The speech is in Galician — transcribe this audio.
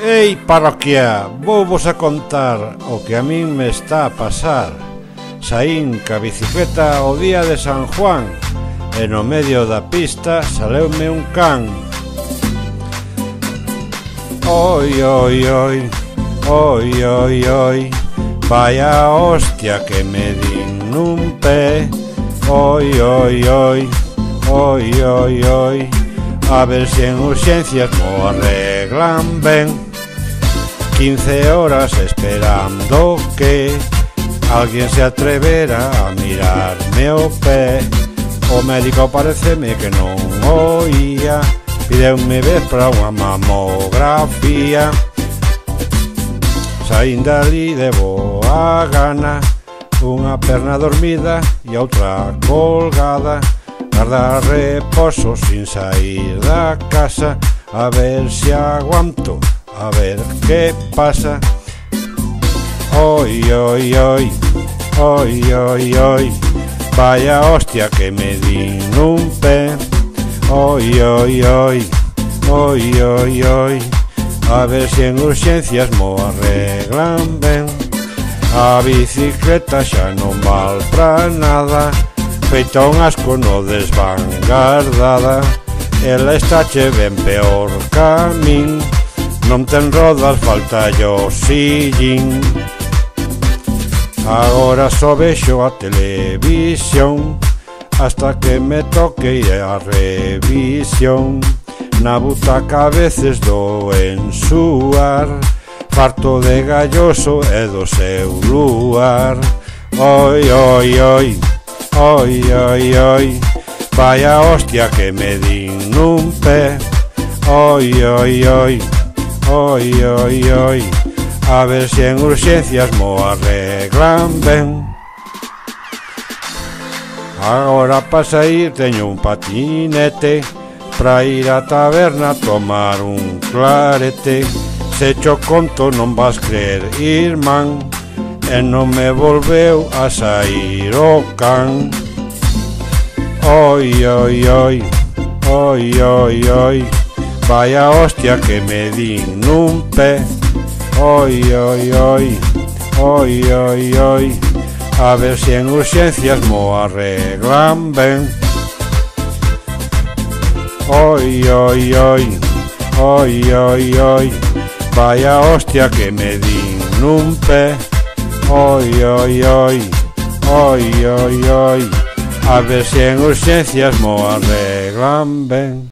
Ei, parroquia, vouvos a contar o que a min me está a pasar. Saín ca bicicleta o día de San Juan e no medio da pista saleume un can. Oi, oi, oi, oi, oi, oi, vaya hostia que me din nun pé. Oi, oi, oi, oi, oi, oi, a ver si en urxencias mo arreglan ben. 15 horas esperando que alguén se atrevera a mirarme o pé. O médico pareceme que non oía, pideume vez para unha mamografía. Saín dali de boa gana, unha perna dormida e outra colgada. Guardar reposo sin sair da casa, a ver si aguanto, a ver que pasa. Oi, oi, oi, oi, oi, oi, vaya hostia que me din nun pé. Oi, oi, oi, oi, oi, oi, a ver si en urxencias mo arreglan ben. A bicicleta xa non val pra nada, feita un asco no desván guardada. Ela estáche ben peor ca min, non ten rodas, falta yo sillín. Agora só vexo a televisión hasta que me toque ir a revisión. Na butaca a veces dou en suar, farto de galloso e do seu luar. Oi, oi, oi, oi, oi, oi, vaya hostia que me din nun pé. Oi, oi, oi, oi, oi, oi, a ver si en urxencias mo arreglan ben. Agora pa sair teño un patinete, pra ir á taberna a tomar un clarete. Se cho conto non vas crer, irmán, e non me volveu a sair o can. Oi, oi, oi, oi, oi, oi, vaya hostia que me din nun pé. Oi, oi, oi, oi, oi, oi, a ver si en urxencias mo arreglan ben. Oi, oi, oi, oi, oi, oi, vaya hostia que me din nun pé. Oi, oi, oi, oi, oi, oi, a ver si en urxencias mo arreglan ben.